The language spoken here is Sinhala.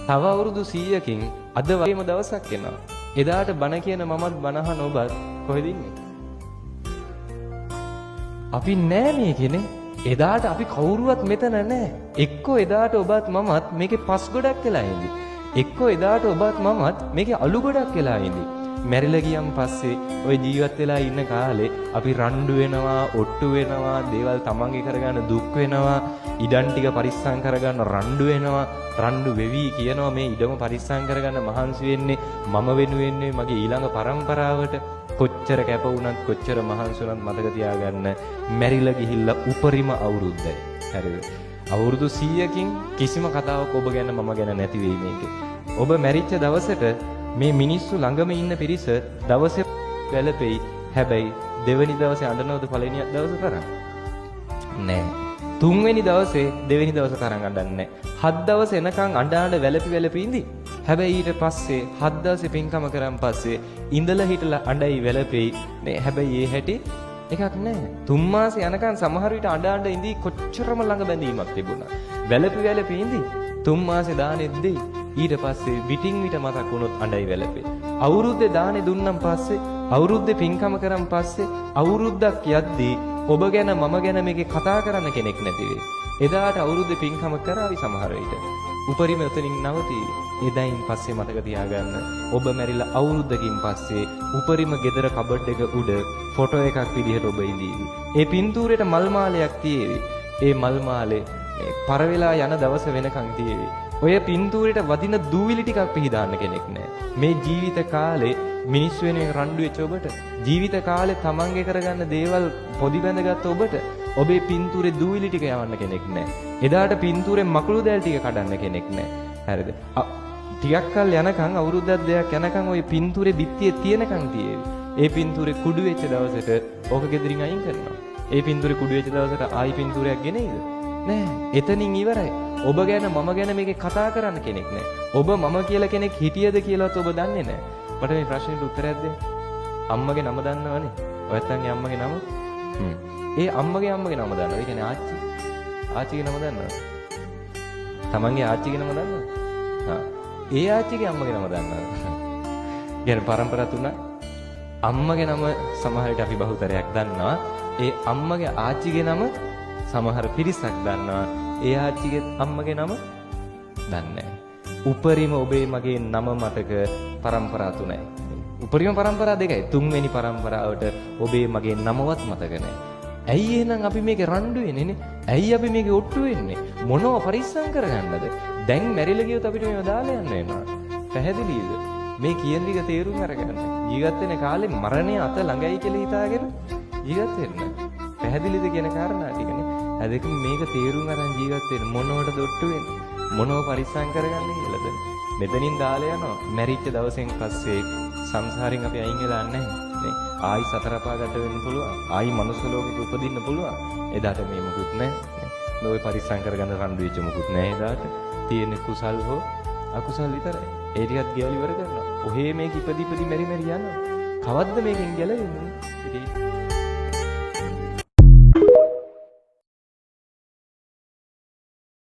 තව අවුරුදු 100කින් අද වගේම දවසක් එනවා. එදාට බණ කියන මමත් බණහන ඔබත් කොහෙද ඉන්නේ? අපි නෑ මේකනේ. එදාට අපි කවුරුවත් මෙතන නෑ. එක්කෝ එදාට ඔබත් මමත් මේකේ පස් ගොඩක් වෙලා ඉඳි. එක්කෝ එදාට ඔබත් මමත් මේකේ අලු ගොඩක් වෙලා ඉඳි. මැරිලා ගියන් පස්සේ ওই ජීවත් වෙලා ඉන්න කාලේ අපි රණ්ඩු වෙනවා, ඔට්ටු වෙනවා, දේවල් තමන්ගේ කරගන්න දුක් වෙනවා, ඉඩම් ටික පරිස්සම් කරගන්න රණ්ඩු වෙනවා, රණ්ඩු වෙවි කියනවා මේ ඉඩම පරිස්සම් කරගන්න මහන්සි වෙන්නේ මම වෙනුවෙන් මගේ ඊළඟ පරම්පරාවට. කොච්චර කැප වුණත් කොච්චර මහන්සි වුණත් මතක තියාගන්න මැරිලා ගිහිල්ලා උපරිම අවුරුද්දයි. හරිද? අවුරුදු 100කින් කිසිම කතාවක් ඔබ ගැන මම ගැන නැති වෙයි මේකේ. ඔබ මැරිච්ච දවසට මේ මිනිස්සු ළඟම ඉන්න පිරිස දවසේ වැළපෙයි. හැබැයි දෙවෙනි දවසේ අඬනවද පළවෙනි දවසේ තරම්? නෑ. තුන්වෙනි දවසේ දෙවෙනි දවසේ තරම් අඬන්නේ නෑ. 7 දවස් එනකන් අඬ වැළපි ඉඳි. හැබැයි ඊට පස්සේ 7 දවසේ පින්කම කරන් පස්සේ ඉඳලා හිටලා අඬයි වැළපෙයි. නේ හැබැයි ඒ හැටි එකක් නෑ. 3 මාසේ යනකන් සමහර විට අඬ ඉඳි කොච්චරම ළඟ බැඳීමක් තිබුණා. වැළපි ඉඳි 3 මාසේ දානෙත් දෙයි. ඊට පස්සේ විටින් විට මතක් වුණොත් අඬයි වැළපේ. අවුරුද්දේ දානේ දුන්නම් පස්සේ අවුරුද්දේ පින්කම කරන් පස්සේ අවුරුද්දක් යද්දී ඔබ ගැන මම ගැන මේකේ කතා කරන්න කෙනෙක් නැති වෙයි. එදාට අවුරුද්දේ පින්කම කරાવી සමහර විට. උපරිම උතනින් නවතී. එදායින් පස්සේ මතක තියාගන්න ඔබ මැරිලා අවුරුද්දකින් පස්සේ උපරිම ගෙදර කබඩ් එක උඩ ෆොටෝ එකක් විදිහට ඔබ ඉඳීවි. ඒ පින්තූරේට මල් මාලයක් තියේවි. ඒ මල් මාලේ පරවෙලා යන දවස වෙනකන් තියේවි. ඔය පින්තූරේට වදින දූවිලි ටිකක් පිහදාන්න කෙනෙක් නැහැ. මේ ජීවිත කාලේ මිනිස් වෙනුවෙන් රණ්ඩු වෙච්ච ඔබට, ජීවිත කාලේ තමන්ගේ කරගන්න දේවල් පොඩි බැඳගත් ඔබට ඔබේ පින්තූරේ දූවිලි ටික යවන්න කෙනෙක් නැහැ. එදාට පින්තූරේ මකුළු දැල් ටික කඩන්න කෙනෙක් නැහැ. හරිද? ටිකක් කල් යනකම් අවුරුද්දක් දෙකක් යනකම් ওই පින්තූරේ බිත්තියේ තියෙනකම් තියේවි. ඒ පින්තූරේ කුඩු වෙච්ච දවසට ඕක ගෙදරින් අයින් කරනවා. ඒ පින්තූරේ කුඩු වෙච්ච දවසට ආයි පින්තූරයක් ගෙනෙයිද? නෑ. එතනින් ඉවරයි. ඔබ ගැන මම ගැන මේකේ කතා කරන්න කෙනෙක් නෑ. ඔබ මම කියලා කෙනෙක් හිටියද කියලාත් ඔබ දන්නේ නෑ. මට මේ ප්‍රශ්නෙට උත්තරයක් දෙන්න. අම්මගේ නම දන්නවනේ. ඔයත්තන්ගේ අම්මගේ නම? ඒ අම්මගේ නම දන්නවද? ඒ කියන්නේ ආච්චි. ආච්චිගේ නම දන්නවද? තමන්ගේ ආච්චිගේ නම දන්නවද? ඒ ආච්චිගේ අම්මගේ නම දන්නවද? කියන්නේ පරම්පරා තුන අම්මගේ නම සමහර විට අපි බහුතරයක් දන්නවා. ඒ අම්මගේ ආච්චිගේ නම සමහර පිරිසක් දන්නවා. ඒ ආච්චිගේ අම්මගේ නම දන්නේ නැහැ. උපරිම ඔබේ මගේ නම මතක පරම්පරා තුනයි. උපරිම පරම්පරා දෙකයි. තුන්වෙනි පරම්පරාවට ඔබේ මගේ නමවත් මතක නැහැ. ඇයි එහෙනම් අපි මේකේ රණ්ඩු වෙන්නේ? ඇයි අපි මේකේ ඔට්ටු වෙන්නේ? මොනව පරිස්සම් කරගන්නද? දැන් මැරිලා ගියොත් අපිට මේව දාලා යන්න වෙනවා. පැහැදිලිද? මේ කියන දිග තේරුම් අරගන්න. ජීවත් වෙන කාලේ මරණය අත ළඟයි කියලා හිතාගෙන ජීවත් වෙන්න. පැහැදිලිද කියන කාරණා ටිකනේ. අදක මේක තේරුම් අරන් ජීවත් වෙන්න මොනවටද ඔට්ටු වෙන්නේ? මොනව පරිස්සම් කරගන්නේ කියලාද? මෙතනින් දාලා යනවා. මැරිච්ච දවසෙන් පස්සේ සංසාරයෙන් අපි අයින් වෙලා නැහැ. නේ? ආයි සතර පාගට වෙන්න පුළුවන්. ආයි මනුස්ස ලෝකෙක උපදින්න පුළුවන්. එදාට මේ මොකුත් නැහැ. මේ ඔය පරිස්සම් කරගන්න රණ්ඩු වෙච්ච මොකුත් නැහැ එදාට. තියෙන කුසල් හෝ අකුසල් විතරයි. ඒ ටිකත් ගෙවලි ඉවර කරනවා. ඔහේ මේක ඉපදි මෙරි යනවා. කවද්ද මේකෙන් ගැලවෙන්නේ? ඉතින්